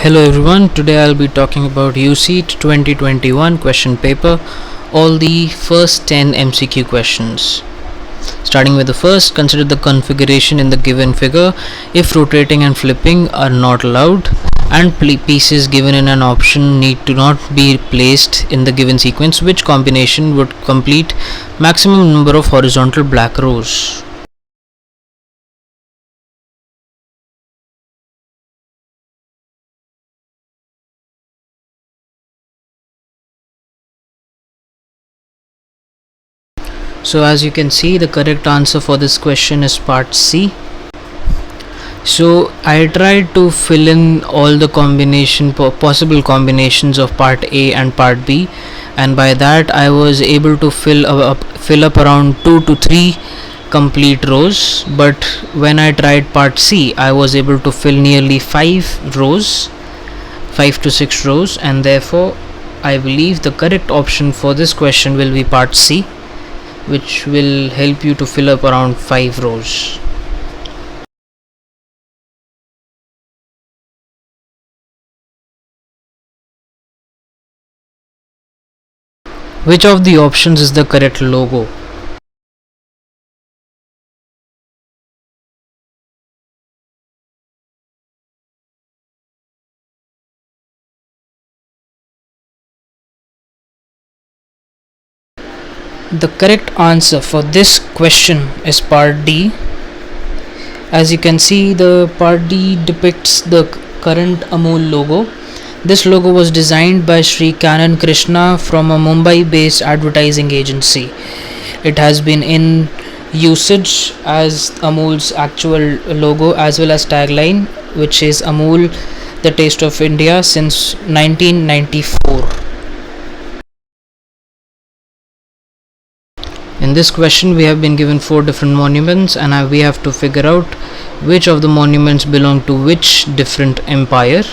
Hello everyone, today I'll be talking about UCEAT 2021 question paper, all the first 10 MCQ questions. Starting with the first, consider the configuration in the given figure if rotating and flipping are not allowed and pieces given in an option need to not be placed in the given sequence. Which combination would complete maximum number of horizontal black rows? So as you can see, the correct answer for this question is part C. So I tried to fill in all the possible combinations of part A and part B, and by that I was able to fill up around 2 to 3 complete rows. But when I tried part C, I was able to fill nearly 5 to 6 rows, and therefore I believe the correct option for this question will be part C, which will help you to fill up around 5 rows. Which of the options is the correct logo? The correct answer for this question is part D. As you can see, the part D depicts the current Amul logo. This logo was designed by Sri Kanan Krishna from a Mumbai-based advertising agency. It has been in usage as Amul's actual logo as well as tagline, which is Amul, the taste of India, since 1994. In this question, we have been given 4 different monuments, and we have to figure out which of the monuments belong to which different empire.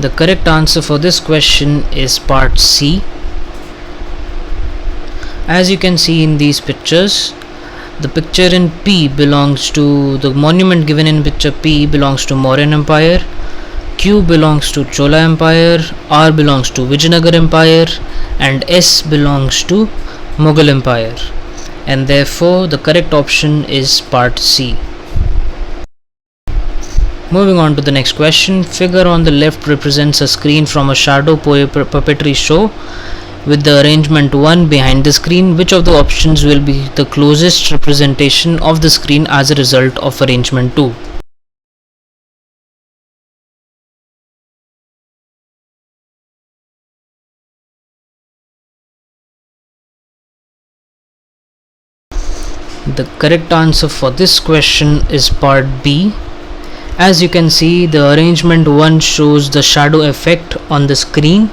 The correct answer for this question is part C. As you can see in these pictures, the picture in P belongs to the monument given in picture P belongs to Mauryan Empire, Q belongs to Chola Empire, R belongs to Vijayanagar Empire, and S belongs to Mughal Empire, and therefore the correct option is part C. Moving on to the next question, figure on the left represents a screen from a shadow puppetry show with the arrangement 1 behind the screen. Which of the options will be the closest representation of the screen as a result of arrangement 2? The correct answer for this question is part B. As you can see, the arrangement 1 shows the shadow effect on the screen,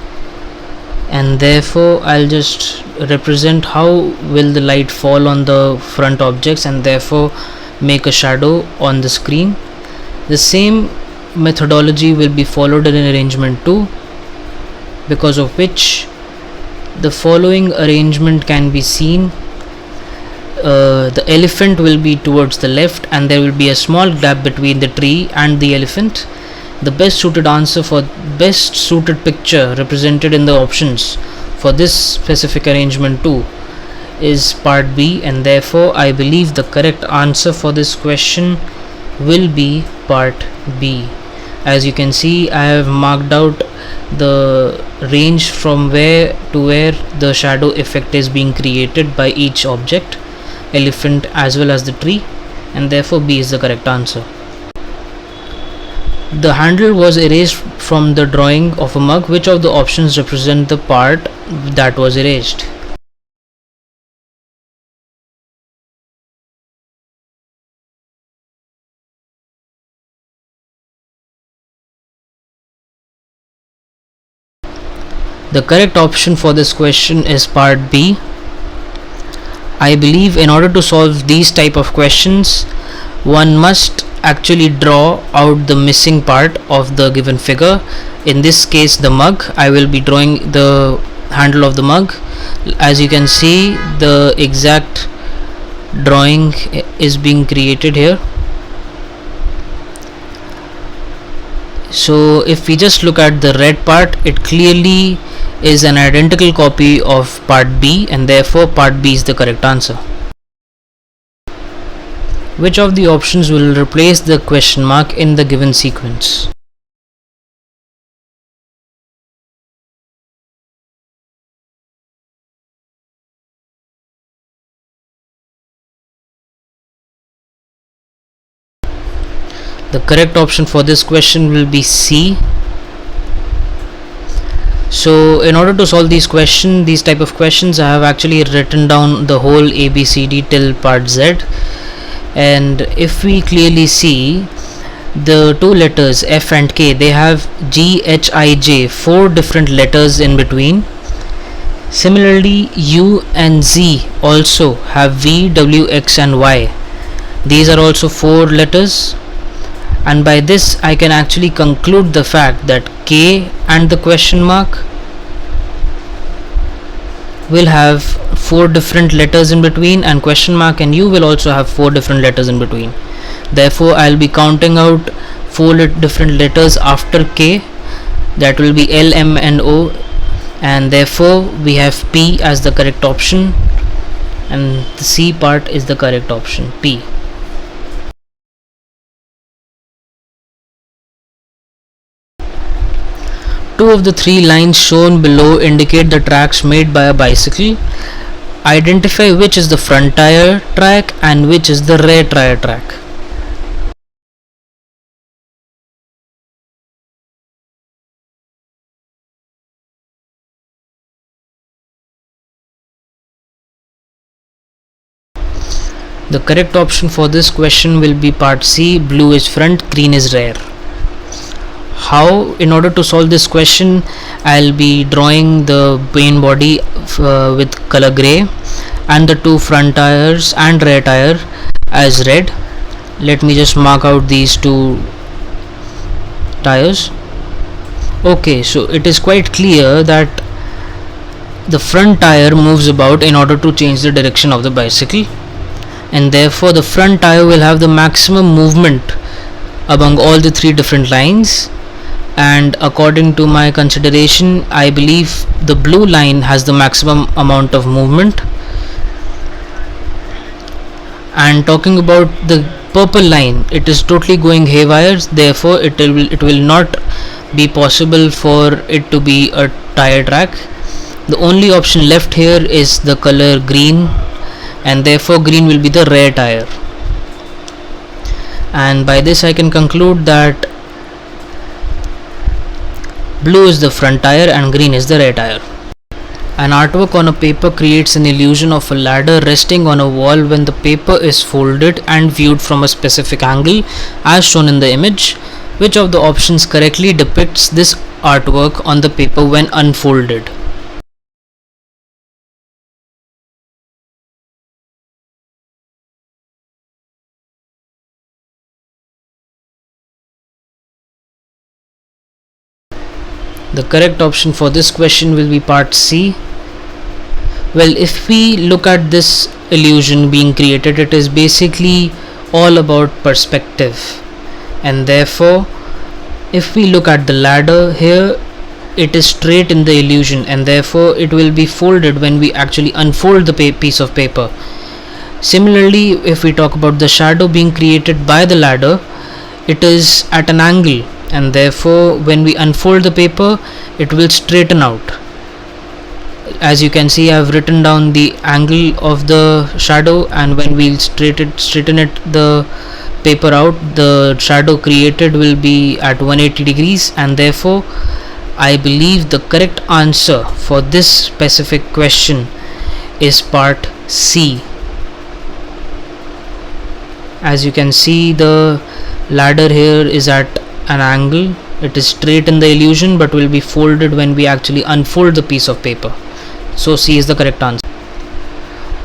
and therefore I'll just represent how will the light fall on the front objects and therefore make a shadow on the screen. The same methodology will be followed in arrangement 2, because of which the following arrangement can be seen. The elephant will be towards the left, and there will be a small gap between the tree and the elephant. The best suited answer for best suited picture represented in the options for this specific arrangement 2 is part B, and therefore I believe the correct answer for this question will be part B. As you can see, I have marked out the range from where to where the shadow effect is being created by each object, elephant as well as the tree, and therefore B is the correct answer. The handle was erased from the drawing of a mug. Which of the options represent the part that was erased? The correct option for this question is part B. I believe in order to solve these type of questions, one must actually draw out the missing part of the given figure. In this case, the mug. I will be drawing the handle of the mug. As you can see, the exact drawing is being created here. So if we just look at the red part, it clearly is an identical copy of part B, and therefore part B is the correct answer. Which of the options will replace the question mark in the given sequence? The correct option for this question will be C. So in order to solve these type of questions, I have actually written down the whole ABCD till part Z. And if we clearly see the two letters F and K, they have G, H, I, J, 4 different letters in between. Similarly, U and Z also have V, W, X and Y. These are also 4 letters. And by this I can actually conclude the fact that K and the question mark will have 4 different letters in between, and question mark and U will also have 4 different letters in between. Therefore I'll be counting out 4 different letters after K, that will be L, M and O, and therefore we have P as the correct option, and the C part is the correct option, P. Two of the 3 lines shown below indicate the tracks made by a bicycle. Identify which is the front tire track and which is the rear tire track. The correct option for this question will be part C. Blue is front, green is rear. How? In order to solve this question, I'll be drawing the main body with color gray and the 2 front tires and rear tire as red. Let me just mark out these 2 tires. Okay, so it is quite clear that the front tire moves about in order to change the direction of the bicycle, and therefore the front tire will have the maximum movement among all the 3 different lines. And according to my consideration, I believe the blue line has the maximum amount of movement. And talking about the purple line, it is totally going haywire, therefore it will not be possible for it to be a tire track. The only option left here is the color green, and therefore green will be the rear tire. And by this I can conclude that blue is the front tire and green is the rear tire. An artwork on a paper creates an illusion of a ladder resting on a wall when the paper is folded and viewed from a specific angle as shown in the image. Which of the options correctly depicts this artwork on the paper when unfolded? The correct option for this question will be part C. Well, if we look at this illusion being created, it is basically all about perspective, and therefore if we look at the ladder here, it is straight in the illusion, and therefore it will be folded when we actually unfold the piece of paper. Similarly, if we talk about the shadow being created by the ladder, it is at an angle, and therefore when we unfold the paper it will straighten out. As you can see, I have written down the angle of the shadow, and when we straighten the paper out, the shadow created will be at 180 degrees, and therefore I believe the correct answer for this specific question is part C. As you can see, the ladder here is at an angle. It is straight in the illusion but will be folded when we actually unfold the piece of paper. So C is the correct answer.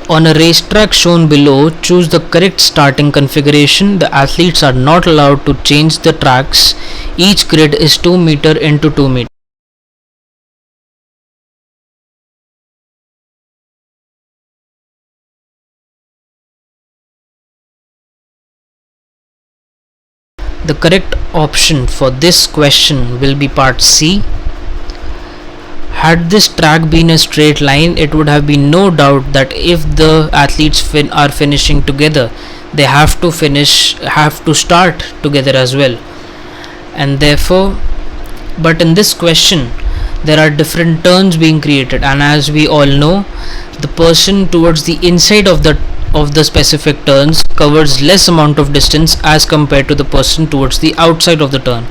On a racetrack shown below, choose the correct starting configuration. The athletes are not allowed to change the tracks. Each grid is 2 meter into 2 meter. The correct option for this question will be part C. Had this track been a straight line, it would have been no doubt that if the athletes are finishing together, they have to start together as well. And therefore, but in this question, there are different turns being created, and as we all know, the person towards the inside of the specific turns covers less amount of distance as compared to the person towards the outside of the turn.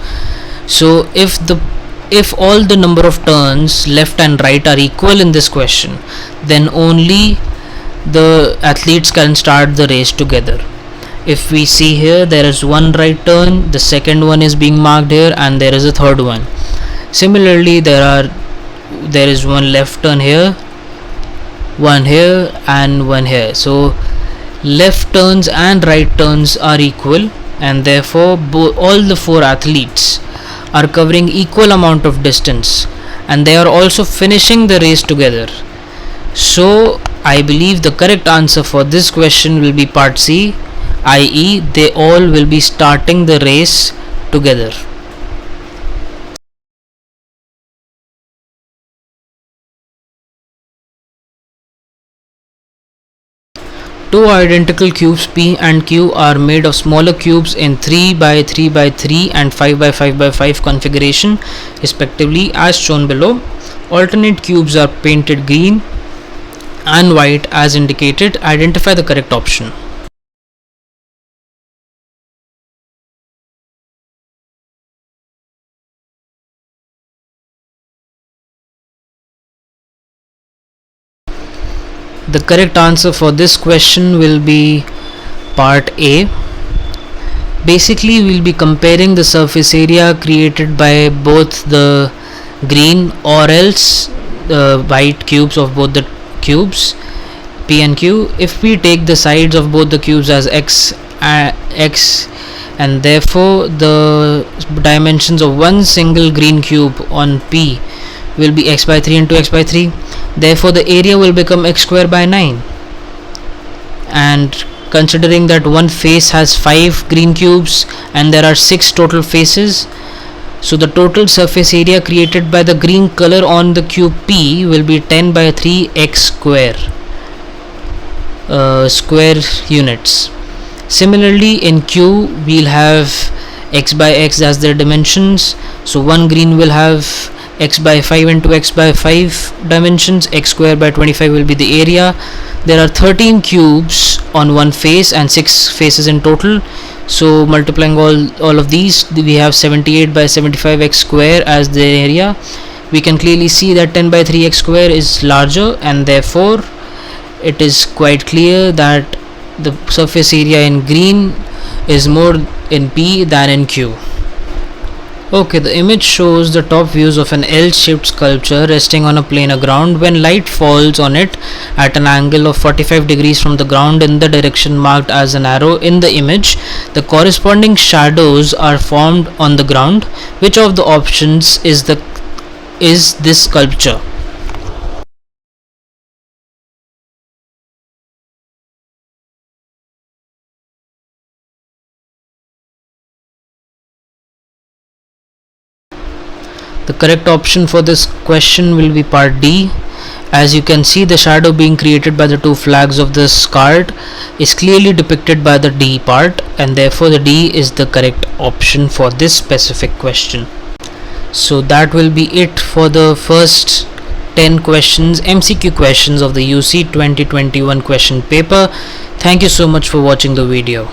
So if all the number of turns left and right are equal in this question, then only the athletes can start the race together. If we see here, there is one right turn, the second one is being marked here, and there is a third one. Similarly, there is one left turn here, one here, and one here. So left turns and right turns are equal, and therefore all the four athletes are covering equal amount of distance, and they are also finishing the race together. So I believe the correct answer for this question will be part C, i.e. they all will be starting the race together. Two identical cubes P and Q are made of smaller cubes in 3 by 3 by 3 and 5 by 5 by 5 configuration respectively as shown below. Alternate cubes are painted green and white as indicated. Identify the correct option. The correct answer for this question will be part A. Basically, we'll be comparing the surface area created by both the green or else the white cubes of both the cubes P and Q. If we take the sides of both the cubes as x, and therefore the dimensions of one single green cube on P will be x by 3 into x by 3. Therefore the area will become x square by 9, and considering that one face has 5 green cubes and there are 6 total faces, so the total surface area created by the green color on the cube P will be 10 by 3 x square square units. Similarly, in Q we'll have x by x as their dimensions, so one green will have x by 5 into x by 5 dimensions, x square by 25 will be the area. There are 13 cubes on one face and 6 faces in total, so multiplying all of these, we have 78 by 75 x square as the area. We can clearly see that 10 by 3 x square is larger, and therefore it is quite clear that the surface area in green is more in P than in Q. Okay, the image shows the top views of an L-shaped sculpture resting on a planar ground. When light falls on it at an angle of 45 degrees from the ground in the direction marked as an arrow in the image, the corresponding shadows are formed on the ground. Which of the options is this sculpture? The correct option for this question will be part D. As you can see, the shadow being created by the two flags of this card is clearly depicted by the D part, and therefore the D is the correct option for this specific question. So that will be it for the first 10 questions, MCQ questions of the UC 2021 question paper. Thank you so much for watching the video.